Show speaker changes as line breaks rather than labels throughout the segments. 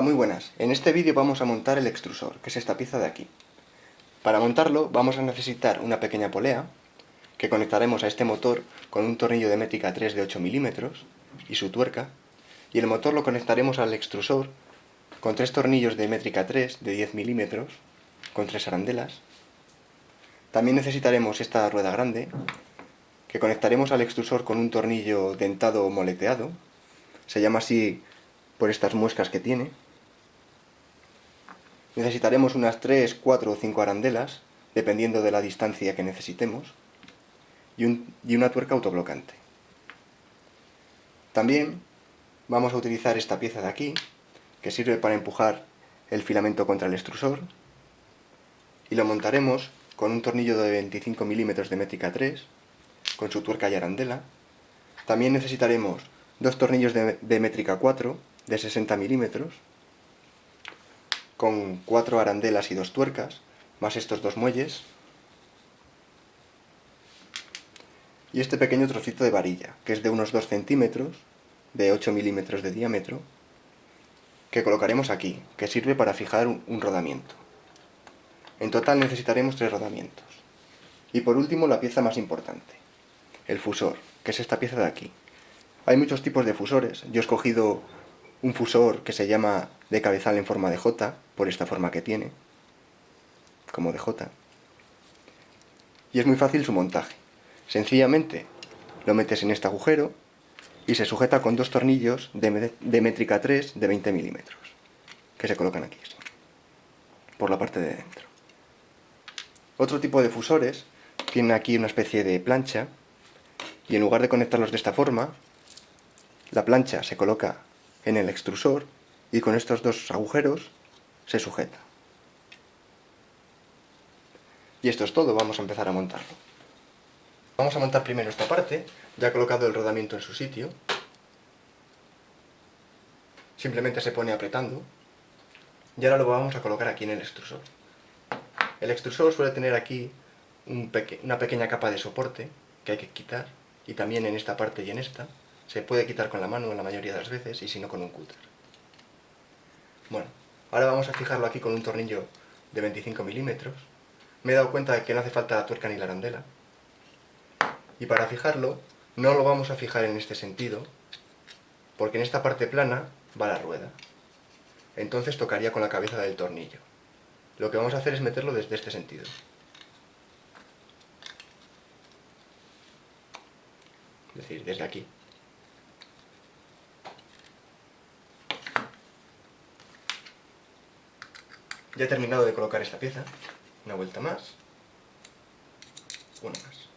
muy buenas. En este vídeo vamos a montar el extrusor, que es esta pieza de aquí. Para montarlo vamos a necesitar una pequeña polea, que conectaremos a este motor con un tornillo de métrica 3 de 8 milímetros y su tuerca, y el motor lo conectaremos al extrusor con 3 tornillos de métrica 3 de 10 milímetros, con 3 arandelas. También necesitaremos esta rueda grande, que conectaremos al extrusor con un tornillo dentado o moleteado, se llama así por estas muescas que tiene. Necesitaremos unas 3, 4 o 5 arandelas, dependiendo de la distancia que necesitemos, y una tuerca autoblocante. También vamos a utilizar esta pieza de aquí, que sirve para empujar el filamento contra el extrusor, y lo montaremos con un tornillo de 25 milímetros de métrica 3, con su tuerca y arandela. También necesitaremos dos tornillos de métrica 4, de 60 milímetros, con 4 arandelas y 2 tuercas, más estos 2 muelles, y este pequeño trocito de varilla, que es de unos 2 centímetros, de 8 milímetros de diámetro, que colocaremos aquí, que sirve para fijar un rodamiento. En total necesitaremos 3 rodamientos. Y por último la pieza más importante, el fusor, que es esta pieza de aquí. Hay muchos tipos de fusores, yo he escogido un fusor que se llama de cabezal en forma de J, por esta forma que tiene, como de J. Y es muy fácil su montaje. Sencillamente lo metes en este agujero y se sujeta con 2 tornillos de métrica 3 de 20 milímetros, que se colocan aquí, así, por la parte de dentro. Otro tipo de fusores tienen aquí una especie de plancha, y en lugar de conectarlos de esta forma, la plancha se coloca en el extrusor y con estos 2 agujeros se sujeta. Y esto es todo, vamos a empezar a montarlo. Vamos a montar primero esta parte, ya he colocado el rodamiento en su sitio. Simplemente se pone apretando. Y ahora lo vamos a colocar aquí en el extrusor. El extrusor suele tener aquí una pequeña capa de soporte que hay que quitar, y también en esta parte y en esta. Se puede quitar con la mano la mayoría de las veces, y si no con un cúter. Bueno, ahora vamos a fijarlo aquí con un tornillo de 25 milímetros. Me he dado cuenta de que no hace falta la tuerca ni la arandela. Y para fijarlo, no lo vamos a fijar en este sentido, porque en esta parte plana va la rueda. Entonces tocaría con la cabeza del tornillo. Lo que vamos a hacer es meterlo desde este sentido. Es decir, desde aquí. Ya he terminado de colocar esta pieza. Una vuelta más. Una más.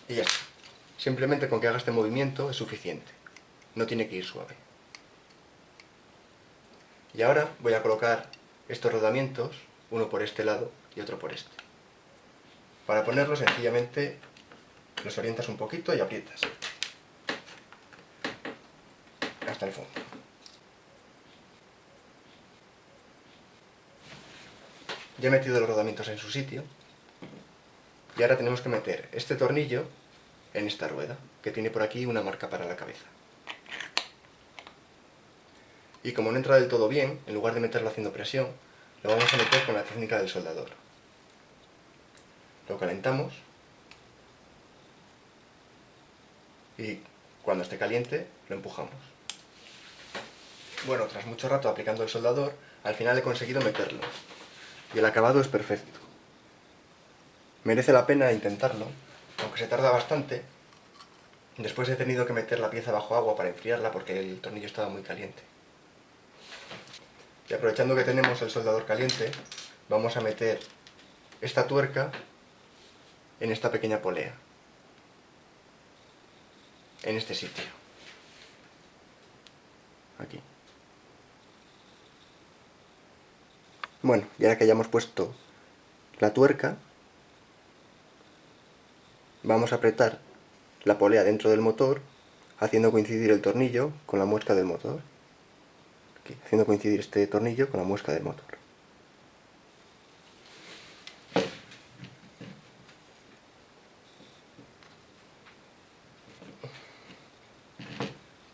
Y ya está. Simplemente con que haga este movimiento es suficiente. No tiene que ir suave. Y ahora voy a colocar estos rodamientos, uno por este lado y otro por este. Para ponerlos sencillamente los orientas un poquito y aprietas hasta el fondo. Ya he metido los rodamientos en su sitio y ahora tenemos que meter este tornillo en esta rueda, que tiene por aquí una marca para la cabeza. Y como no entra del todo bien, en lugar de meterlo haciendo presión, lo vamos a meter con la técnica del soldador. Lo calentamos y cuando esté caliente lo empujamos. Bueno, tras mucho rato aplicando el soldador, al final he conseguido meterlo. Y el acabado es perfecto. Merece la pena intentarlo, aunque se tarda bastante. Después he tenido que meter la pieza bajo agua para enfriarla porque el tornillo estaba muy caliente. Y aprovechando que tenemos el soldador caliente, vamos a meter esta tuerca en esta pequeña polea, en este sitio, aquí. Bueno, y ahora que ya hemos puesto la tuerca, vamos a apretar la polea dentro del motor, haciendo coincidir el tornillo con la muesca del motor. Aquí, haciendo coincidir este tornillo con la muesca del motor.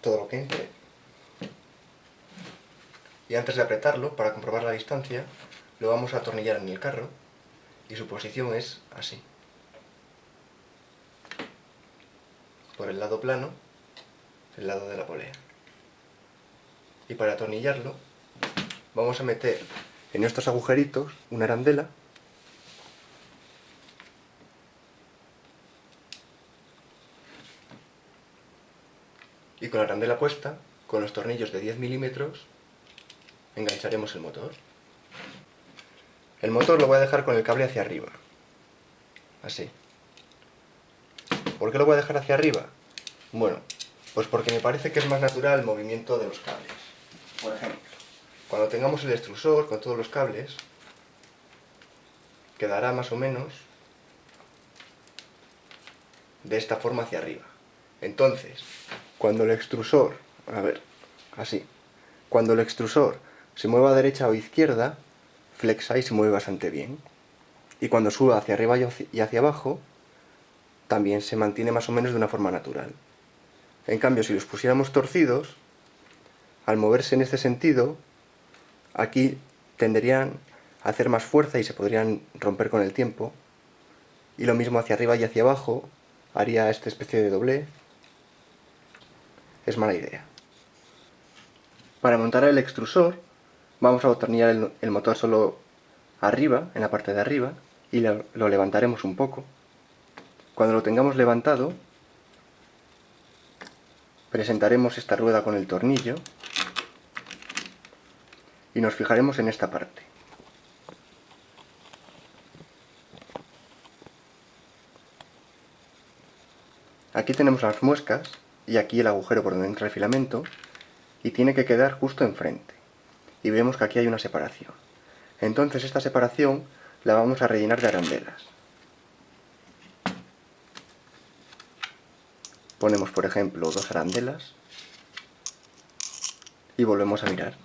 Todo lo que entre. Y antes de apretarlo, para comprobar la distancia, lo vamos a atornillar en el carro y su posición es así. Por el lado plano, el lado de la polea. Y para atornillarlo, vamos a meter en estos agujeritos una arandela y con la arandela puesta, con los tornillos de 10 milímetros, engancharemos el motor. El motor lo voy a dejar con el cable hacia arriba, así. ¿Por qué lo voy a dejar hacia arriba? Bueno, pues porque me parece que es más natural el movimiento de los cables. Por ejemplo, cuando tengamos el extrusor con todos los cables, quedará más o menos de esta forma hacia arriba. Entonces, cuando el extrusor, a ver, así, cuando el extrusor se mueva a derecha o izquierda, flexa y se mueve bastante bien. Y cuando suba hacia arriba y hacia abajo, también se mantiene más o menos de una forma natural. En cambio, si los pusiéramos torcidos, al moverse en este sentido, aquí tenderían a hacer más fuerza y se podrían romper con el tiempo. Y lo mismo hacia arriba y hacia abajo, haría esta especie de doblez. Es mala idea. Para montar el extrusor, vamos a atornillar el motor solo arriba, en la parte de arriba, y lo levantaremos un poco. Cuando lo tengamos levantado, presentaremos esta rueda con el tornillo y nos fijaremos en esta parte. Aquí tenemos las muescas y aquí el agujero por donde entra el filamento y tiene que quedar justo enfrente. Y vemos que aquí hay una separación. Entonces esta separación la vamos a rellenar de arandelas. Ponemos, por ejemplo, 2 arandelas y volvemos a mirar.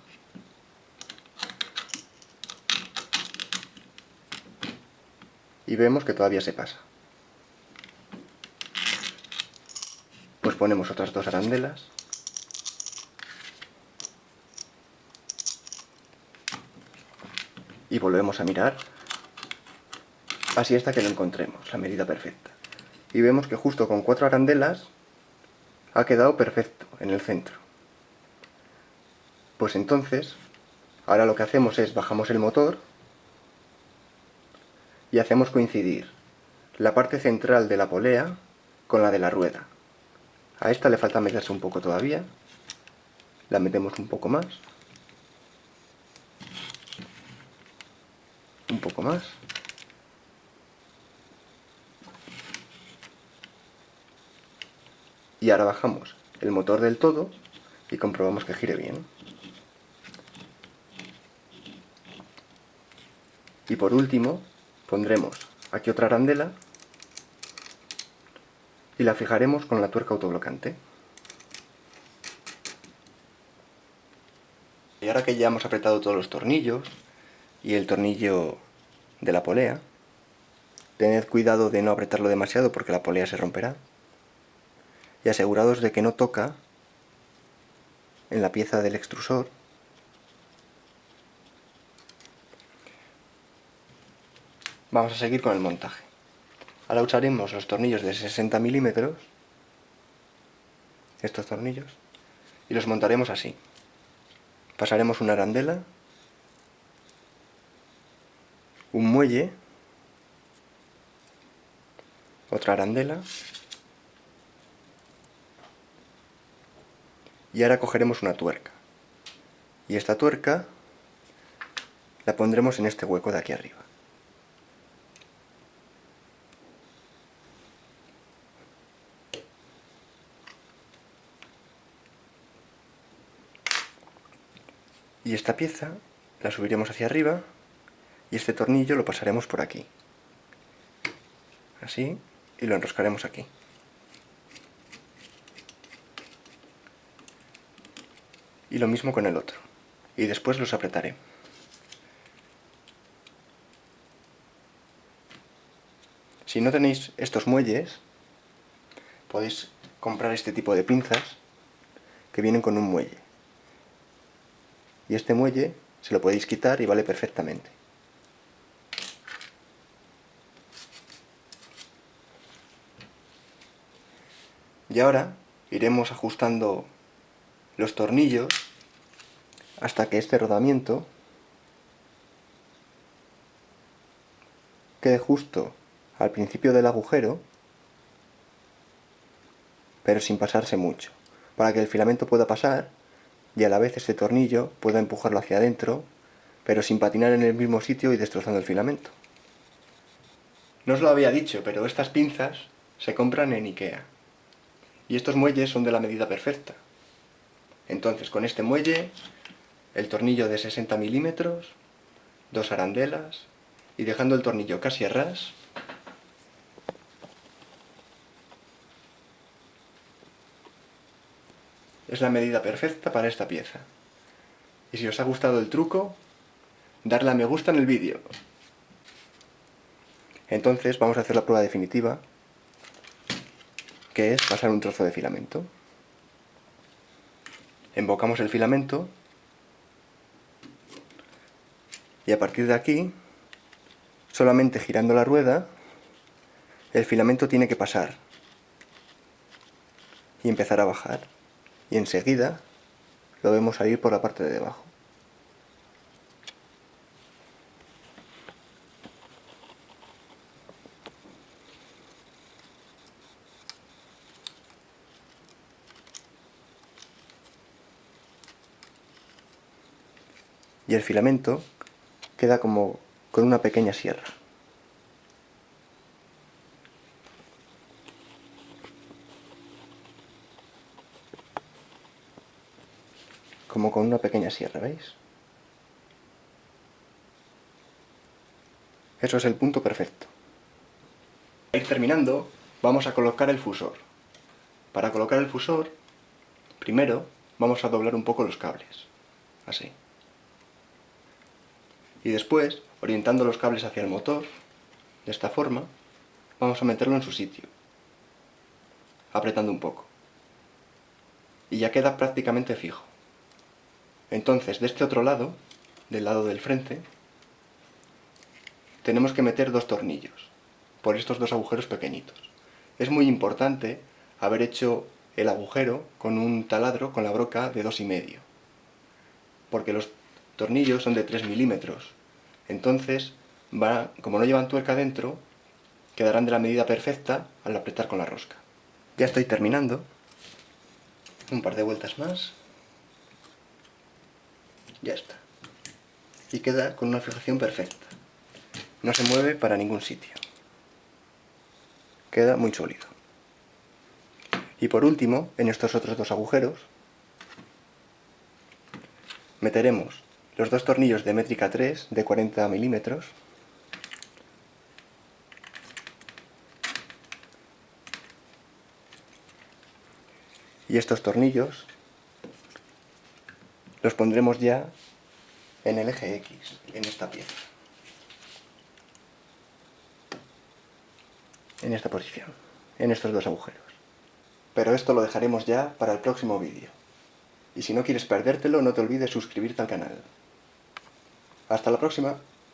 Y vemos que todavía se pasa. Pues ponemos otras 2 arandelas y volvemos a mirar, así hasta que lo encontremos, la medida perfecta. Y vemos que justo con 4 arandelas ha quedado perfecto en el centro. Pues entonces, ahora lo que hacemos es bajamos el motor y hacemos coincidir la parte central de la polea con la de la rueda. A esta le falta meterse un poco todavía, la metemos un poco más, un poco más, y ahora bajamos el motor del todo y comprobamos que gire bien. Y por último, pondremos aquí otra arandela y la fijaremos con la tuerca autoblocante. Y ahora que ya hemos apretado todos los tornillos y el tornillo de la polea, tened cuidado de no apretarlo demasiado porque la polea se romperá. Y asegurados de que no toca en la pieza del extrusor. Vamos a seguir con el montaje. Ahora usaremos los tornillos de 60 milímetros, estos tornillos, y los montaremos así. Pasaremos una arandela, un muelle, otra arandela, y ahora cogeremos una tuerca. Y esta tuerca la pondremos en este hueco de aquí arriba. Y esta pieza la subiremos hacia arriba y este tornillo lo pasaremos por aquí. Así, y lo enroscaremos aquí. Y lo mismo con el otro. Y después los apretaré. Si no tenéis estos muelles, podéis comprar este tipo de pinzas que vienen con un muelle. y este muelle se lo podéis quitar y vale perfectamente. Y ahora iremos ajustando los tornillos hasta que este rodamiento quede justo al principio del agujero, pero sin pasarse mucho, para que el filamento pueda pasar y a la vez este tornillo pueda empujarlo hacia adentro, pero sin patinar en el mismo sitio y destrozando el filamento. No os lo había dicho, pero estas pinzas se compran en IKEA. Y estos muelles son de la medida perfecta. Entonces, con este muelle, el tornillo de 60 milímetros, 2 arandelas, y dejando el tornillo casi a ras, es la medida perfecta para esta pieza. Y si os ha gustado el truco, darle a me gusta en el vídeo. Entonces vamos a hacer la prueba definitiva, que es pasar un trozo de filamento. Embocamos el filamento y a partir de aquí, solamente girando la rueda, el filamento tiene que pasar y empezar a bajar. Y enseguida lo vemos salir por la parte de debajo. Y el filamento queda como con una pequeña sierra. Como con una pequeña sierra, ¿veis? Eso es el punto perfecto. Para ir terminando, vamos a colocar el fusor. Para colocar el fusor, primero vamos a doblar un poco los cables, así. Y después, orientando los cables hacia el motor, de esta forma, vamos a meterlo en su sitio, apretando un poco. Y ya queda prácticamente fijo. Entonces, de este otro lado, del lado del frente, tenemos que meter 2 tornillos, por estos 2 agujeros pequeñitos. Es muy importante haber hecho el agujero con un taladro con la broca de 2,5, porque los tornillos son de 3 milímetros. Entonces, como no llevan tuerca dentro, quedarán de la medida perfecta al apretar con la rosca. Ya estoy terminando. Un par de vueltas más. Ya está. Y queda con una fijación perfecta. No se mueve para ningún sitio. Queda muy sólido. Y por último, en estos otros 2 agujeros, meteremos los 2 tornillos de métrica 3 de 40 milímetros. Y estos tornillos los pondremos ya en el eje X, en esta pieza. En esta posición, en estos 2 agujeros. Pero esto lo dejaremos ya para el próximo vídeo. Y si no quieres perdértelo, no te olvides suscribirte al canal. ¡Hasta la próxima!